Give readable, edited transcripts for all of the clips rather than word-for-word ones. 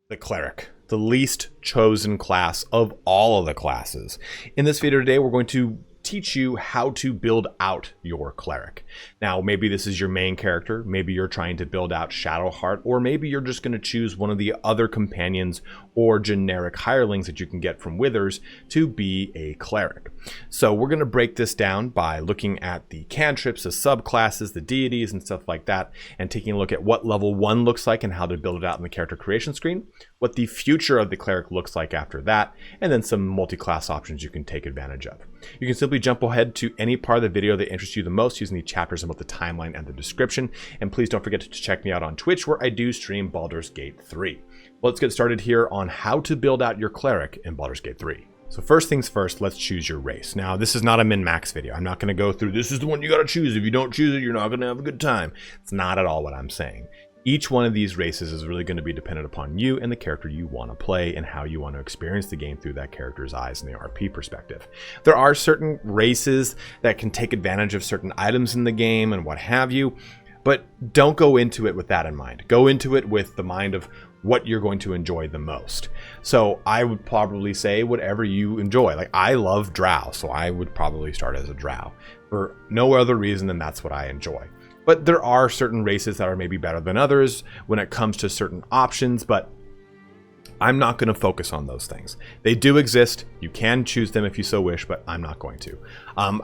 the Cleric, the least chosen class of all of the classes. In this video today, we're going to teach you how to build out your Cleric. Now, maybe this is your main character, maybe you're trying to build out Shadowheart, or maybe you're just going to choose one of the other companions or generic hirelings that you can get from Withers to be a Cleric. So we're going to break this down by looking at the Cantrips, the subclasses, the deities, and stuff like that, and taking a look at what level 1 looks like and how to build it out in the character creation screen, what the future of the Cleric looks like after that, and then some multi-class options you can take advantage of. You can simply jump ahead to any part of the video that interests you the most using the chapters about the timeline and the description. And please don't forget to check me out on Twitch, where I do stream Baldur's Gate 3. Well, let's get started here on how to build out your Cleric in Baldur's Gate 3. So first things first, let's choose your race. Now, this is not a min-max video. I'm not going to go through, this is the one you got to choose. If you don't choose it, you're not going to have a good time. It's not at all what I'm saying. Each one of these races is really going to be dependent upon you and the character you want to play and how you want to experience the game through that character's eyes and the RP perspective. There are certain races that can take advantage of certain items in the game and what have you, but don't go into it with that in mind. Go into it with the mind of what you're going to enjoy the most. So I would probably say whatever you enjoy. Like, I love Drow, so I would probably start as a Drow for no other reason than that's what I enjoy. But there are certain races that are maybe better than others when it comes to certain options, but I'm not going to focus on those things. They do exist. You can choose them if you so wish, but I'm not going to.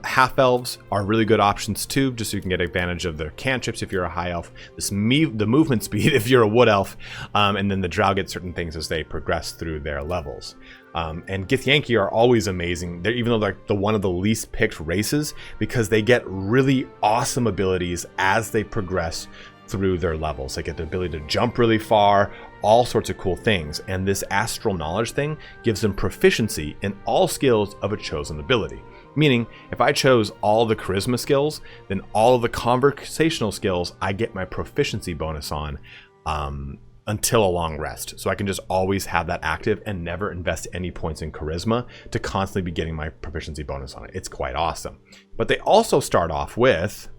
Half-elves are really good options too, just so you can get advantage of their cantrips if you're a high elf, the movement speed if you're a wood elf, and then the drow get certain things as they progress through their levels. And Githyanki are always amazing. They're, even though they're one of the least picked races, because they get really awesome abilities as they progress through their levels. They get the ability to jump really far, all sorts of cool things. And this astral knowledge thing gives them proficiency in all skills of a chosen ability. Meaning, if I chose all the charisma skills, then all of the conversational skills I get my proficiency bonus on until a long rest. So I can just always have that active and never invest any points in charisma to constantly be getting my proficiency bonus on it. It's quite awesome. But they also start off with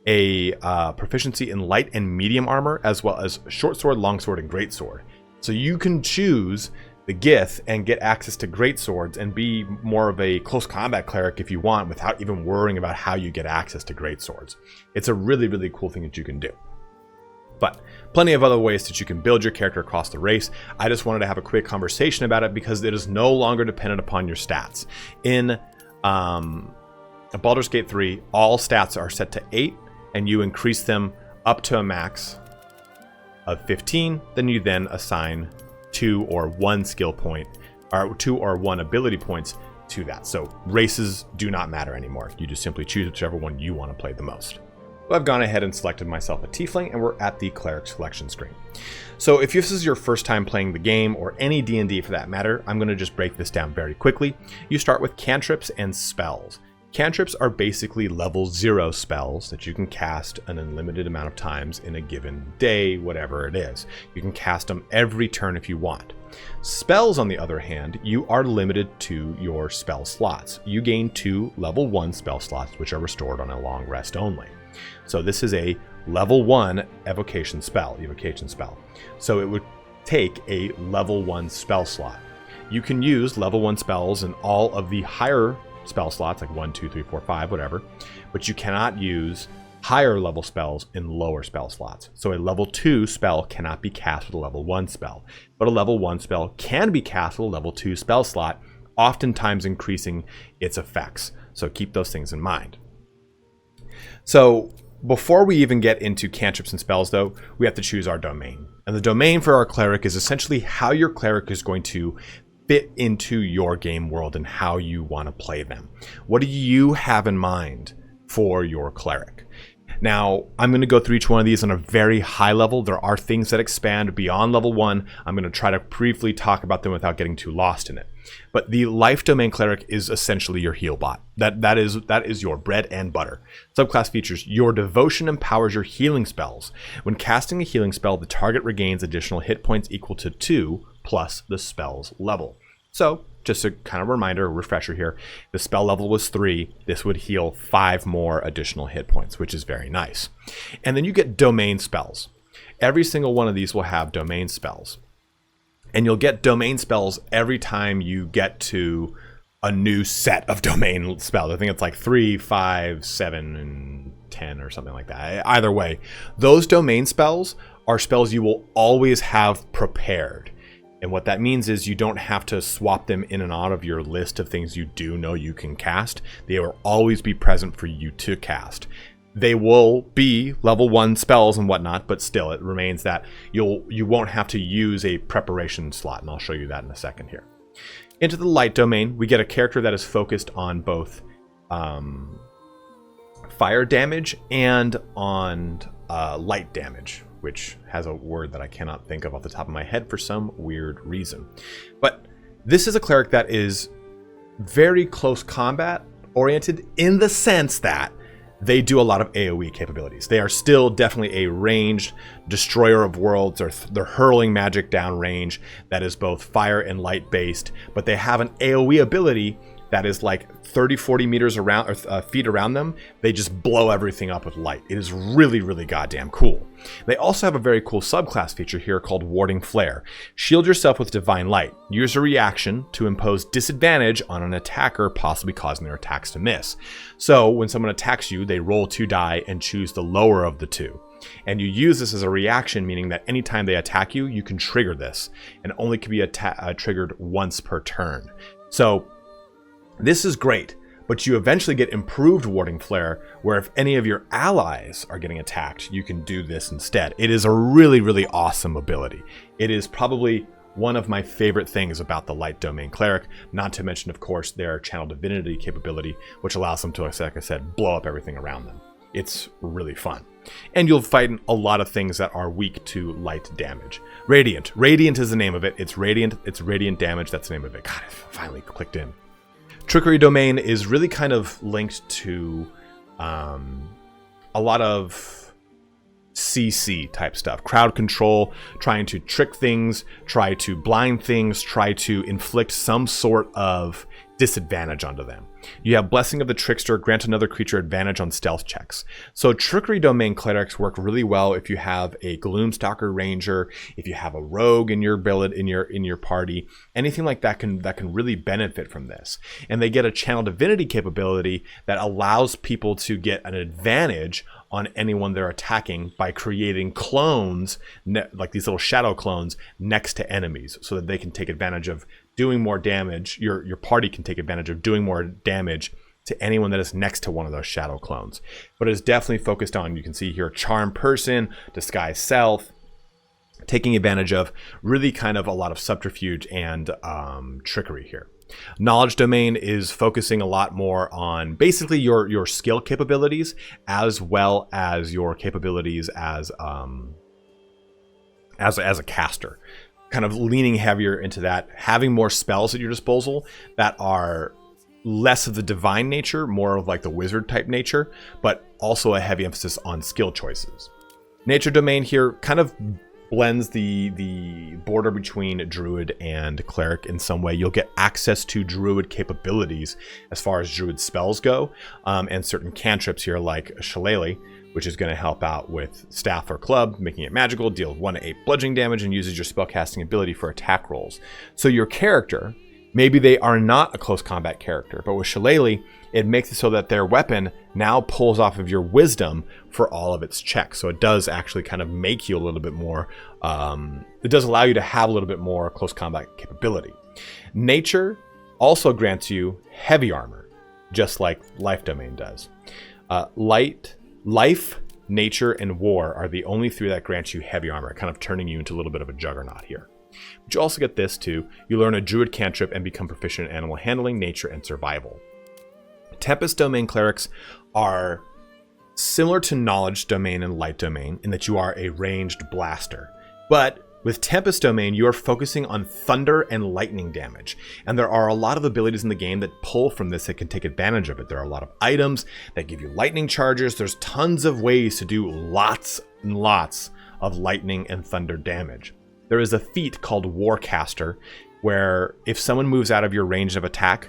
a proficiency in light and medium armor, as well as short sword, long sword, and great sword. So you can choose the Gith and get access to great swords and be more of a close combat cleric if you want, without even worrying about how you get access to great swords. It's a really, really cool thing that you can do. But plenty of other ways that you can build your character across the race. I just wanted to have a quick conversation about it because it is no longer dependent upon your stats. In Baldur's Gate 3, all stats are set to 8, and you increase them up to a max of 15. Then you then assign 2 or 1 skill point, or 2 or 1 ability points to that. So races do not matter anymore. You just simply choose whichever one you want to play the most. I've gone ahead and selected myself a tiefling, and we're at the Cleric selection screen. So if this is your first time playing the game, or any D&D for that matter, I'm going to just break this down very quickly. You start with cantrips and spells. Cantrips are basically level 0 spells that you can cast an unlimited amount of times in a given day, whatever it is. You can cast them every turn if you want. Spells, on the other hand, you are limited to your spell slots. You gain 2 level 1 spell slots, which are restored on a long rest only. So this is a level 1 evocation spell. So it would take a level 1 spell slot. You can use level 1 spells in all of the higher spell slots, like 1, 2, 3, 4, 5, whatever, but you cannot use higher level spells in lower spell slots. So a level 2 spell cannot be cast with a level 1 spell, but a level 1 spell can be cast with a level 2 spell slot, oftentimes increasing its effects. So keep those things in mind. So before we even get into cantrips and spells, though, we have to choose our domain. And the domain for our cleric is essentially how your cleric is going to fit into your game world and how you want to play them. What do you have in mind for your cleric? Now, I'm going to go through each one of these on a very high level. There are things that expand beyond level 1. I'm going to try to briefly talk about them without getting too lost in it. But the life domain cleric is essentially your heal bot. That is your bread and butter. Subclass features: your devotion empowers your healing spells. When casting a healing spell, the target regains additional hit points equal to 2 plus the spell's level. So just a kind of reminder, refresher here, the spell level was 3. This would heal 5 more additional hit points, which is very nice. And then you get domain spells. Every single one of these will have domain spells. And you'll get domain spells every time you get to a new set of domain spells. I think it's like 3, 5, 7, and 10 or something like that. Either way, those domain spells are spells you will always have prepared. And what that means is you don't have to swap them in and out of your list of things you do know you can cast. They will always be present for you to cast. They will be level 1 spells and whatnot, but still it remains that you won't have to use a preparation slot, and I'll show you that in a second here. Into the light domain, we get a character that is focused on both fire damage and on light damage, which has a word that I cannot think of off the top of my head for some weird reason. But this is a cleric that is very close combat oriented in the sense that they do a lot of AoE capabilities. They are still definitely a ranged destroyer of worlds. They're hurling magic down range that is both fire and light based, but they have an AoE ability that is like 30-40 meters around, or feet around them. They just blow everything up with light. It is really, really goddamn cool. They also have a very cool subclass feature here called Warding Flare. Shield yourself with Divine Light. Use a reaction to impose disadvantage on an attacker, possibly causing their attacks to miss. So when someone attacks you, they roll 2 die and choose the lower of the 2. And you use this as a reaction, meaning that anytime they attack you, you can trigger this, and only can be triggered once per turn. So this is great, but you eventually get improved Warding Flare, where if any of your allies are getting attacked, you can do this instead. It is a really, really awesome ability. It is probably one of my favorite things about the Light Domain Cleric, not to mention, of course, their Channel Divinity capability, which allows them to, like I said, blow up everything around them. It's really fun. And you'll fight a lot of things that are weak to light damage. Radiant. Radiant is the name of it. It's radiant damage. That's the name of it. God, it finally clicked in. Trickery Domain is really kind of linked to a lot of CC type stuff. Crowd control, trying to trick things, try to blind things, try to inflict some sort of disadvantage onto them. You have Blessing of the Trickster, grant another creature advantage on stealth checks. So Trickery Domain Clerics work really well if you have a Gloomstalker Ranger, if you have a Rogue in your billet in your party, anything like that can really benefit from this. And they get a Channel Divinity capability that allows people to get an advantage on anyone they're attacking by creating clones, like these little shadow clones, next to enemies, so that they can take advantage of doing more damage. Your party can take advantage of doing more damage to anyone that is next to one of those shadow clones. But it's definitely focused on, you can see here, Charm Person, Disguise Self, taking advantage of really kind of a lot of subterfuge and trickery here. Knowledge Domain is focusing a lot more on basically your skill capabilities, as well as your capabilities as a caster. Kind of leaning heavier into that, having more spells at your disposal that are less of the divine nature, more of like the wizard type nature, but also a heavy emphasis on skill choices. Nature Domain here kind of blends the border between druid and cleric in some way. You'll get access to druid capabilities as far as druid spells go, and certain cantrips here like Shillelagh, which is going to help out with staff or club, making it magical, deals 1 to 8 bludgeoning damage, and uses your spellcasting ability for attack rolls. So your character, maybe they are not a close combat character, but with Shillelagh, it makes it so that their weapon now pulls off of your wisdom for all of its checks. So it does actually kind of make you a little bit more, it does allow you to have a little bit more close combat capability. Nature also grants you heavy armor, just like Life Domain does. Life, Nature, and War are the only 3 that grant you heavy armor, kind of turning you into a little bit of a juggernaut here. But you also get this too. You learn a Druid cantrip and become proficient in animal handling, nature, and survival. Tempest Domain Clerics are similar to Knowledge Domain and Light Domain in that you are a ranged blaster. But with Tempest Domain, you are focusing on thunder and lightning damage. And there are a lot of abilities in the game that pull from this that can take advantage of it. There are a lot of items that give you lightning charges. There's tons of ways to do lots and lots of lightning and thunder damage. There is a feat called Warcaster, where if someone moves out of your range of attack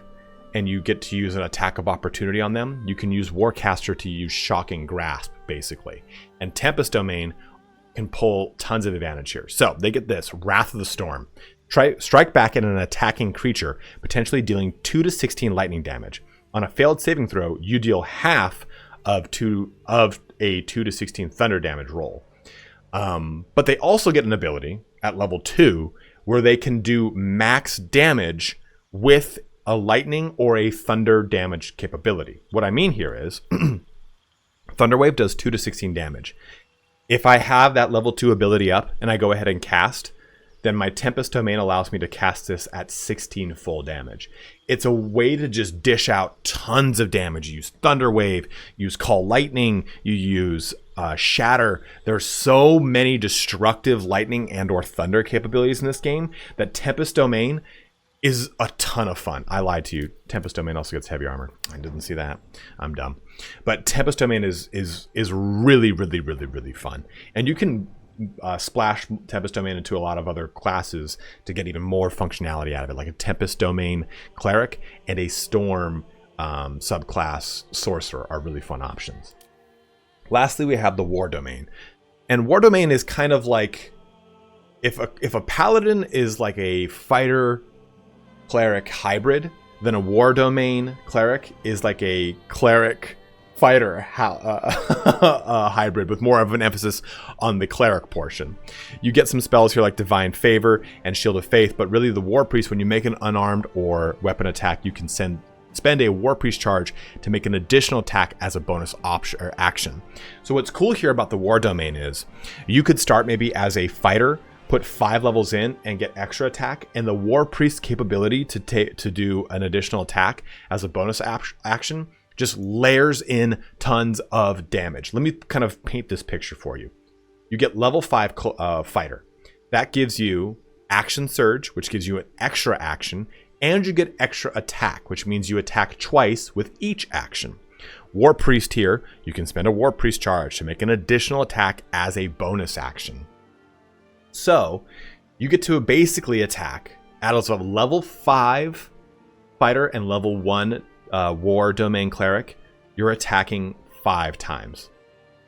and you get to use an attack of opportunity on them, you can use Warcaster to use Shocking Grasp, basically. And Tempest Domain can pull tons of advantage here. So they get this, Wrath of the Storm. Strike back at an attacking creature, potentially dealing 2 to 16 lightning damage. On a failed saving throw, you deal half of a 2 to 16 thunder damage roll. But they also get an ability at level 2 where they can do max damage with a lightning or a thunder damage capability. What I mean here is Thunderwave does 2 to 16 damage. If I have that level 2 ability up and I go ahead and cast, then my Tempest Domain allows me to cast this at 16 full damage. It's a way to just dish out tons of damage. You use Thunderwave, use Call Lightning, you use Shatter. There's so many destructive lightning and or thunder capabilities in this game that Tempest Domain is a ton of fun. I lied to you. Tempest Domain also gets heavy armor. I didn't see that. I'm dumb. But Tempest Domain is really, really, really, really fun. And you can splash Tempest Domain into a lot of other classes to get even more functionality out of it, like a Tempest Domain Cleric and a Storm subclass Sorcerer are really fun options. Lastly, we have the War Domain. And War Domain is kind of like if a Paladin is like a fighter Cleric hybrid, then a War Domain Cleric is like a Cleric fighter hybrid with more of an emphasis on the Cleric portion. You get some spells here like Divine Favor and Shield of Faith, but really the War Priest, when you make an unarmed or weapon attack, you can spend a War Priest charge to make an additional attack as a bonus option or action. So what's cool here about the War Domain is you could start maybe as a fighter, put 5 levels in and get extra attack, and the War Priest capability to do an additional attack as a bonus action just layers in tons of damage. Let me kind of paint this picture for you. You get level 5 fighter. That gives you action surge, which gives you an extra action, and you get extra attack, which means you attack twice with each action. War Priest here, you can spend a War Priest charge to make an additional attack as a bonus action. So you get to basically attack at a level 5 fighter and level 1 War Domain Cleric. You're attacking 5 times.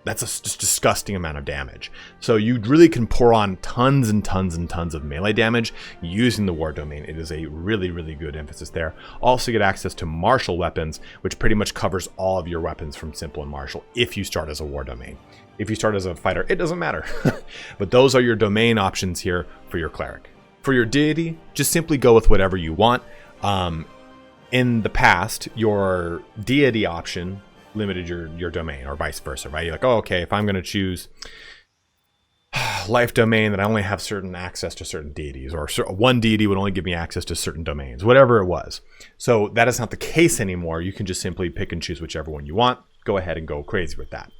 That's a just disgusting amount of damage. So you really can pour on tons and tons and tons of melee damage using the War Domain. It is a really, really good emphasis there. Also get access to martial weapons, which pretty much covers all of your weapons from simple and martial if you start as a War Domain. If you start as a fighter, it doesn't matter. But those are your domain options here for your Cleric. For your deity, just simply go with whatever you want. In the past, your deity option limited your domain, or vice versa, right? You're like, oh, okay, if I'm going to choose life domain, then I only have certain access to certain deities, or one deity would only give me access to certain domains, whatever it was. So that is not the case anymore. You can just simply pick and choose whichever one you want. Go ahead and go crazy with that.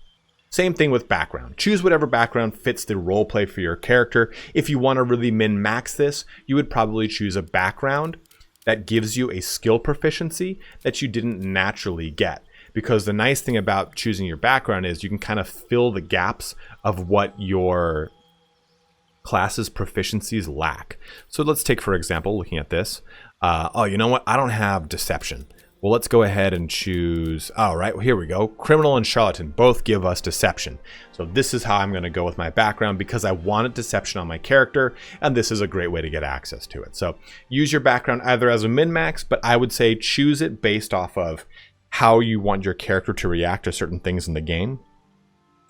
Same thing with background. Choose whatever background fits the roleplay for your character. If you want to really min-max this, you would probably choose a background that gives you a skill proficiency that you didn't naturally get. Because the nice thing about choosing your background is you can kind of fill the gaps of what your class's proficiencies lack. So let's take, for example, looking at this. Oh, you know what? I don't have deception. Well, let's go ahead and choose, all right, well, here we go. Criminal and Charlatan both give us deception. So this is how I'm going to go with my background because I wanted deception on my character, and this is a great way to get access to it. So use your background either as a min-max, but I would say choose it based off of how you want your character to react to certain things in the game,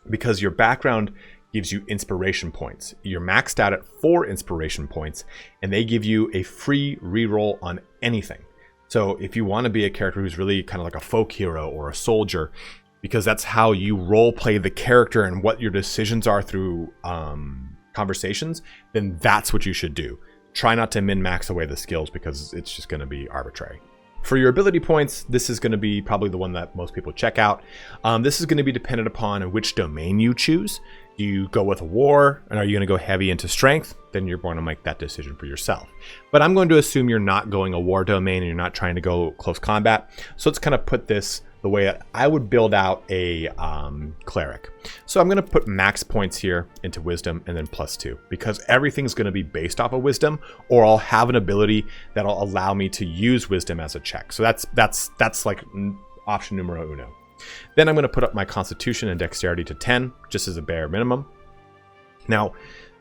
because your background gives you inspiration points. You're maxed out at 4 inspiration points, and they give you a free reroll on anything. So if you want to be a character who's really kind of like a folk hero or a soldier, because that's how you role play the character and what your decisions are through conversations, then that's what you should do. Try not to min-max away the skills because it's just going to be arbitrary. For your ability points, this is going to be probably the one that most people check out. This is going to be dependent upon which domain you choose. Do you go with a war, and are you going to go heavy into strength? Then you're going to make that decision for yourself. But I'm going to assume you're not going a war domain and you're not trying to go close combat. So let's kind of put this the way that I would build out a cleric. So I'm going to put max points here into wisdom and then +2 because everything's going to be based off of wisdom, or I'll have an ability that'll allow me to use wisdom as a check. So that's like option numero uno. Then I'm going to put up my constitution and dexterity to 10 just as a bare minimum. Now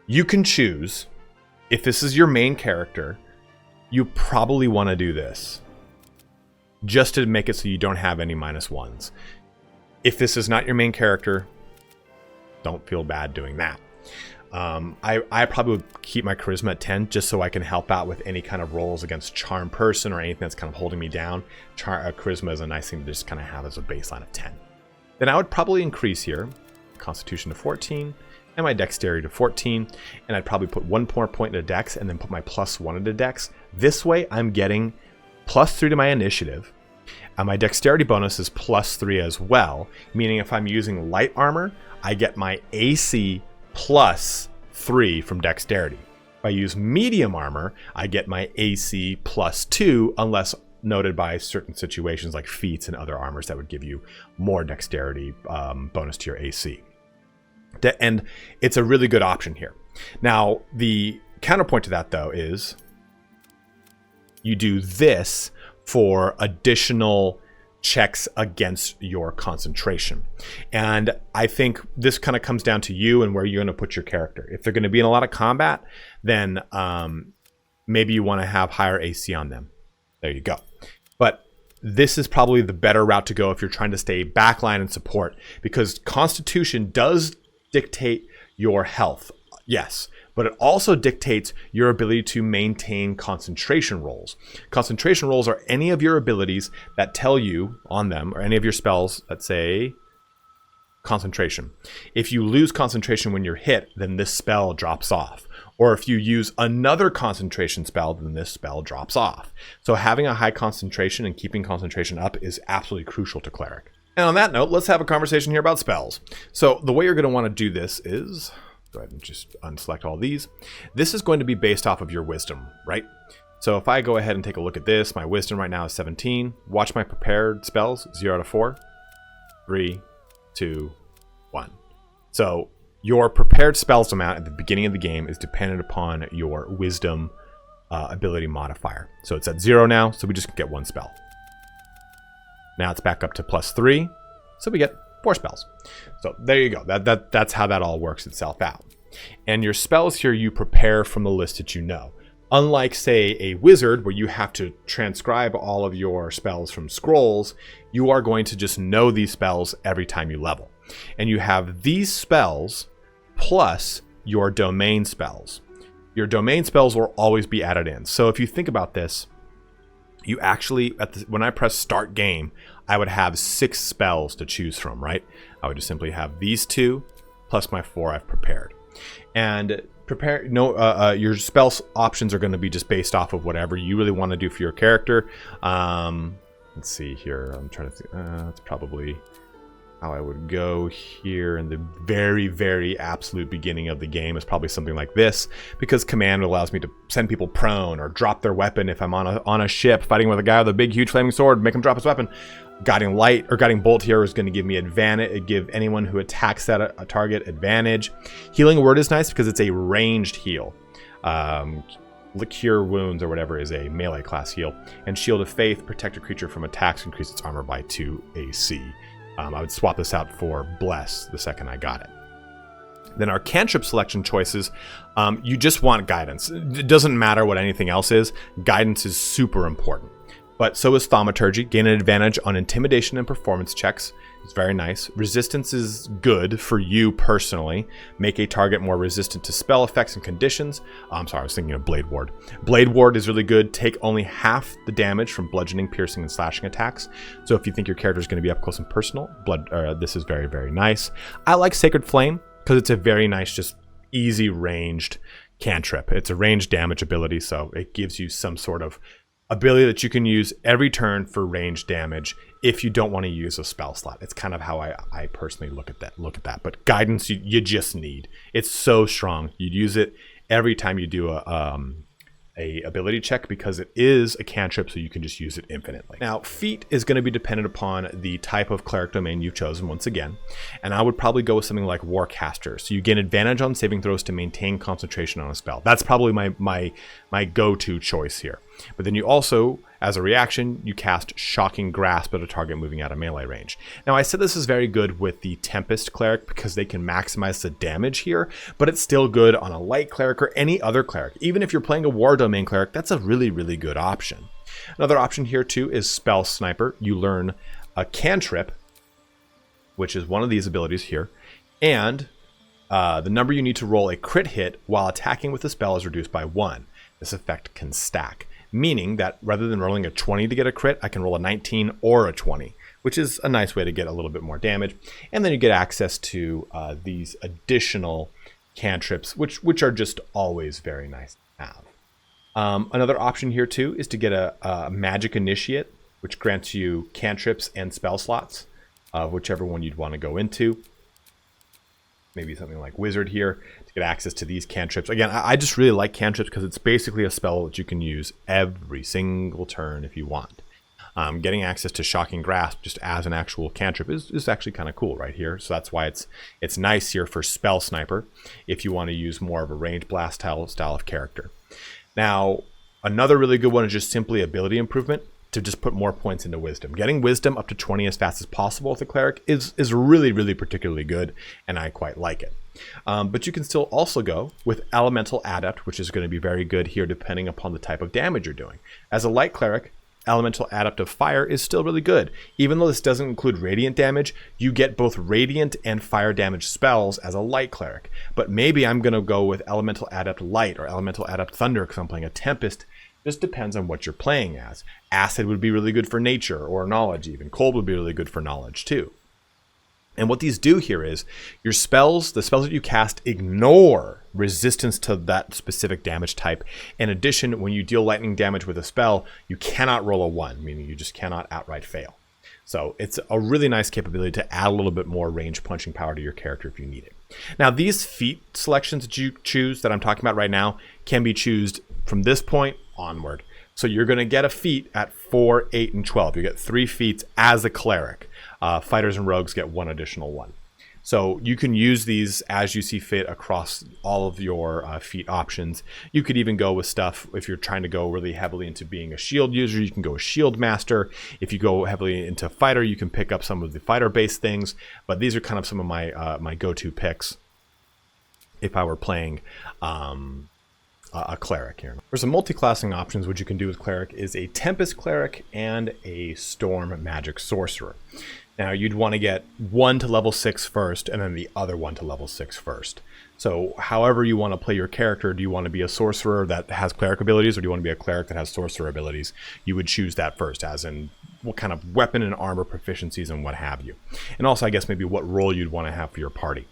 you can choose if this is your main character, you probably want to do this just to make it so you don't have any -1s. If this is not your main character, don't feel bad doing that. I probably would keep my charisma at 10 just so I can help out with any kind of rolls against charm person or anything that's kind of holding me down. Charisma is a nice thing to just kind of have as a baseline of 10. Then I would probably increase here Constitution to 14 and my Dexterity to 14, and I'd probably put 1 more point into Dex and then put my +1 into Dex. This way I'm getting +3 to my initiative. My Dexterity bonus is +3 as well, meaning if I'm using light armor, I get my AC +3 from Dexterity. If I use medium armor, I get my AC +2, unless noted by certain situations like feats and other armors that would give you more Dexterity bonus to your AC. And it's a really good option here. Now, the counterpoint to that, though, is you do this for additional checks against your concentration. And I think this kind of comes down to you and where you're going to put your character. If they're going to be in a lot of combat, then maybe you want to have higher AC on them. There you go. But this is probably the better route to go if you're trying to stay backline and support, because Constitution does dictate your health, yes, but it also dictates your ability to maintain concentration rolls. Concentration rolls are any of your abilities that tell you on them, or any of your spells that say concentration. If you lose concentration when you're hit, then this spell drops off. Or if you use another concentration spell, then this spell drops off. So having a high concentration and keeping concentration up is absolutely crucial to Cleric. And on that note, let's have a conversation here about spells. So the way you're going to want to do this is, go ahead and just unselect all these. This is going to be based off of your wisdom, right? So if I go ahead and take a look at this, my wisdom right now is 17. Watch my prepared spells, 0 out of 4, 3, 2, 1. So your prepared spells amount at the beginning of the game is dependent upon your wisdom ability modifier. So it's at 0 now, so we just get 1 spell. Now it's back up to +3, so we get 4 spells. So there you go. That's how that all works itself out. And your spells here you prepare from the list that you know. Unlike, say, a wizard where you have to transcribe all of your spells from scrolls, you are going to just know these spells every time you level. And you have these spells plus your domain spells. Your domain spells will always be added in. So if you think about this, you actually, when I press start game, I would have 6 spells to choose from, right? I would just simply have these 2 plus my 4 I've prepared. And your spell options are going to be just based off of whatever you really want to do for your character. Let's see here. I'm trying to think. That's probably how I would go here in the very, very absolute beginning of the game is probably something like this, because command allows me to send people prone or drop their weapon if I'm on a ship fighting with a guy with a big, huge flaming sword, make him drop his weapon. Guiding light or guiding bolt here is going to give me advantage. Give anyone who attacks that a target advantage. Healing word is nice because it's a ranged heal. Cure wounds or whatever is a melee class heal. And shield of faith, protect a creature from attacks, increase its armor by 2 AC. I would swap this out for bless the second I got it. Then our cantrip selection choices, you just want guidance. It doesn't matter what anything else is. Guidance is super important. But so is thaumaturgy. Gain an advantage on intimidation and performance checks. It's very nice. Resistance is good for you personally. Make a target more resistant to spell effects and conditions. I'm sorry, I was thinking of Blade Ward. Blade Ward is really good. Take only half the damage from bludgeoning, piercing, and slashing attacks. So if you think your character is going to be up close and personal, this is very, very nice. I like Sacred Flame because it's a very nice, just easy ranged cantrip. It's a ranged damage ability, so it gives you some sort of ability that you can use every turn for range damage if you don't want to use a spell slot. It's kind of how I personally look at that. But guidance you just need. It's so strong. You'd use it every time you do a ability check because it is a cantrip, so you can just use it infinitely. Now, feat is going to be dependent upon the type of cleric domain you've chosen once again, and I would probably go with something like Warcaster. So you gain advantage on saving throws to maintain concentration on a spell. That's probably my go-to choice here. But then you also, as a reaction, you cast Shocking Grasp at a target moving out of melee range. Now, I said this is very good with the Tempest Cleric because they can maximize the damage here, but it's still good on a Light Cleric or any other Cleric. Even if you're playing a War Domain Cleric, that's a really, really good option. Another option here too is Spell Sniper. You learn a Cantrip, which is one of these abilities here, and the number you need to roll a crit hit while attacking with the spell is reduced by 1. This effect can stack, meaning that rather than rolling a 20 to get a crit, I can roll a 19 or a 20, which is a nice way to get a little bit more damage. And then you get access to these additional cantrips, which are just always very nice to have. Another option here too is to get a Magic Initiate, which grants you cantrips and spell slots, whichever one you'd want to go into. Maybe something like Wizard here to get access to these cantrips. Again, I just really like cantrips because it's basically a spell that you can use every single turn if you want. Getting access to Shocking Grasp just as an actual cantrip is actually kind of cool right here. So that's why it's nice here for Spell Sniper if you want to use more of a range blast style of character. Now, another really good one is just simply ability improvement, to just put more points into Wisdom. Getting Wisdom up to 20 as fast as possible with a Cleric is really, really particularly good, and I quite like it. But you can still also go with Elemental Adept, which is going to be very good here depending upon the type of damage you're doing. As a Light Cleric, Elemental Adept of Fire is still really good. Even though this doesn't include Radiant damage, you get both Radiant and Fire damage spells as a Light Cleric. But maybe I'm going to go with Elemental Adept Light or Elemental Adept Thunder because I'm playing a Tempest. Just depends on what you're playing as. Acid would be really good for nature or knowledge even. Cold would be really good for knowledge too. And what these do here is your spells, the spells that you cast, ignore resistance to that specific damage type. In addition, when you deal lightning damage with a spell, you cannot roll a 1, meaning you just cannot outright fail. So it's a really nice capability to add a little bit more range punching power to your character if you need it. Now, these feat selections that you choose that I'm talking about right now can be chosen from this point onward. So you're going to get a feat at 4, 8, and 12. You get 3 feats as a Cleric. Fighters and Rogues get 1 additional one. So you can use these as you see fit across all of your feat options. You could even go with stuff, if you're trying to go really heavily into being a shield user, you can go a Shield Master. If you go heavily into Fighter, you can pick up some of the Fighter-based things. But these are kind of some of my my go-to picks if I were playing a Cleric here. For some multi-classing options, what you can do with Cleric is a Tempest Cleric and a Storm Magic Sorcerer. Now, you'd want to get one to level 6 first, and then the other one to level 6 first. So however you want to play your character, do you want to be a sorcerer that has Cleric abilities, or do you want to be a Cleric that has sorcerer abilities? You would choose that first, as in what kind of weapon and armor proficiencies and what have you. And also, I guess, maybe what role you'd want to have for your party.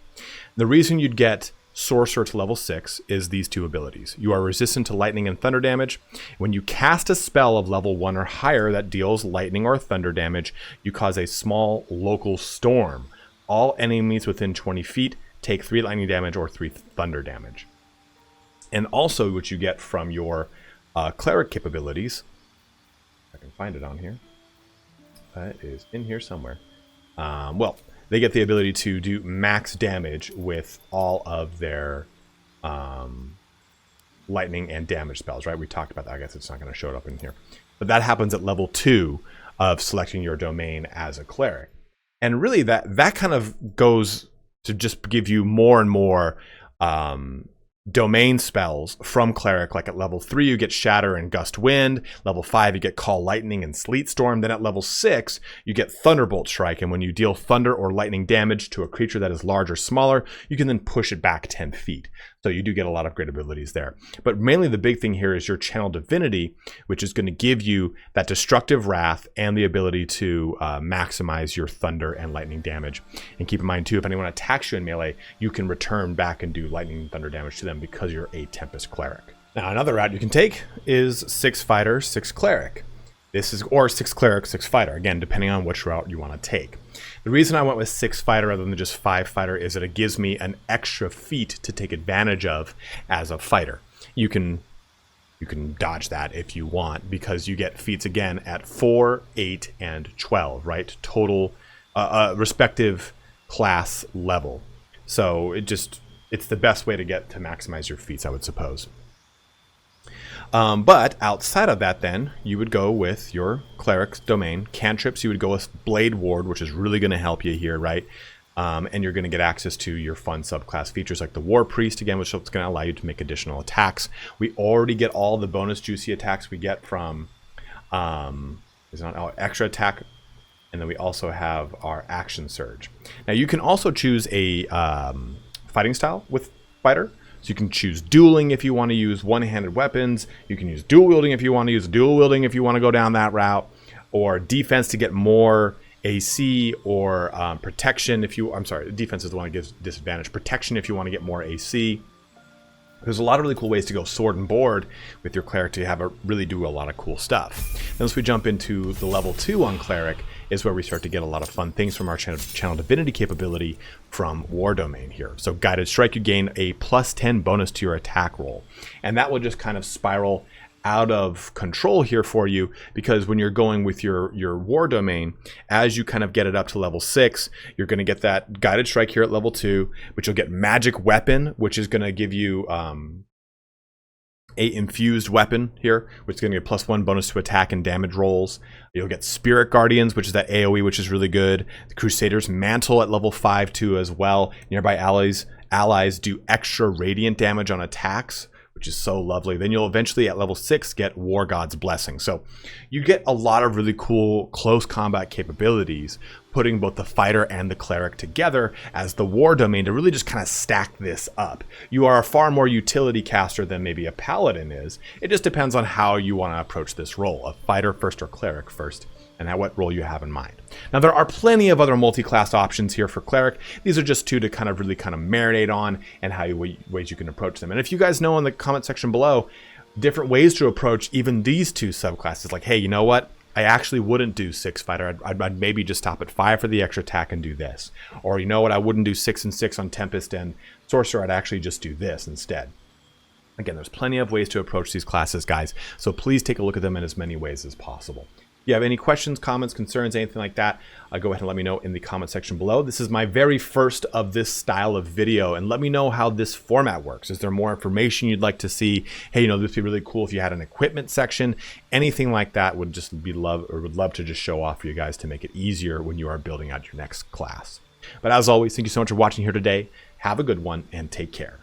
The reason you'd get Sorcerer to level 6 is these 2 abilities. You are resistant to lightning and thunder damage. When you cast a spell of level 1 or higher that deals lightning or thunder damage, you cause a small local storm. All enemies within 20 feet take 3 lightning damage or 3 thunder damage. And also what you get from your Cleric capabilities, if I can find it on here, it is in here somewhere. They get the ability to do max damage with all of their lightning and damage spells, right? We talked about that. I guess it's not going to show it up in here. But that happens at level 2 of selecting your domain as a Cleric. And really that kind of goes to just give you more and more domain spells from Cleric. Like at level 3 you get Shatter and Gust Wind, level 5 you get Call Lightning and Sleet Storm, then at level 6 you get Thunderbolt Strike, and when you deal thunder or lightning damage to a creature that is large or smaller, you can then push it back 10 feet. So you do get a lot of great abilities there. But mainly the big thing here is your Channel Divinity, which is going to give you that Destructive Wrath and the ability to maximize your thunder and lightning damage. And keep in mind too, if anyone attacks you in melee, you can return back and do lightning and thunder damage to them because you're a Tempest Cleric. Now, another route you can take is 6 Fighter, 6 Cleric. Or 6 Cleric, 6 Fighter, again, depending on which route you want to take. The reason I went with 6 Fighter rather than just 5 Fighter is that it gives me an extra feat to take advantage of as a fighter. You can dodge that if you want, because you get feats again at 4, 8, and 12, right? Total respective class level. So it's the best way to get to maximize your feats, I would suppose. But outside of that, then you would go with your Cleric's domain. Cantrips, you would go with Blade Ward, which is really going to help you here, right? And you're going to get access to your fun subclass features like the War Priest, again, which is going to allow you to make additional attacks. We already get all the bonus juicy attacks we get from extra attack, and then we also have our action surge. Now you can also choose a fighting style with fighter. So you can choose dueling if you want to use one-handed weapons. You can use dual wielding if you want to use dual wielding if you want to go down that route, or defense to get more AC, or protection if you, I'm sorry, defense is the one that gives disadvantage. Protection if you want to get more AC. There's a lot of really cool ways to go sword and board with your Cleric to have really do a lot of cool stuff. Then once we jump into the level 2 on Cleric is where we start to get a lot of fun things from our channel divinity capability from War Domain here. So Guided Strike, you gain a +10 bonus to your attack roll. And that will just kind of spiral out of control here for you, because when you're going with your War Domain, as you kind of get it up to level 6, you're going to get that Guided Strike here at level 2, which you'll get Magic Weapon, which is going to give you a infused weapon here, which is going to get +1 bonus to attack and damage rolls. You'll get Spirit Guardians, which is that AoE, which is really good. The Crusader's Mantle at level 5 too as well. Nearby allies do extra radiant damage on attacks, which is so lovely. Then you'll eventually at level 6 get War God's Blessing. So you get a lot of really cool close combat capabilities, putting both the fighter and the Cleric together as the War Domain to really just kind of stack this up. You are a far more utility caster than maybe a Paladin is. It just depends on how you want to approach this role, a fighter first or Cleric first, and what role you have in mind. Now there are plenty of other multi-class options here for Cleric. These are just two to kind of really marinate on and ways you can approach them. And if you guys know in the comment section below different ways to approach even these two subclasses, like, hey, you know what? I actually wouldn't do 6 fighter. I'd maybe just stop at 5 for the extra attack and do this. Or you know what? I wouldn't do 6 and 6 on Tempest and Sorcerer. I'd actually just do this instead. Again, there's plenty of ways to approach these classes, guys. So please take a look at them in as many ways as possible. If you have any questions, comments, concerns, anything like that, go ahead and let me know in the comment section below. This is my very first of this style of video, and let me know how this format works. Is there more information you'd like to see? Hey, you know, this would be really cool if you had an equipment section. Anything like that would just be would love to just show off for you guys to make it easier when you are building out your next class. But as always, thank you so much for watching here today. Have a good one and take care.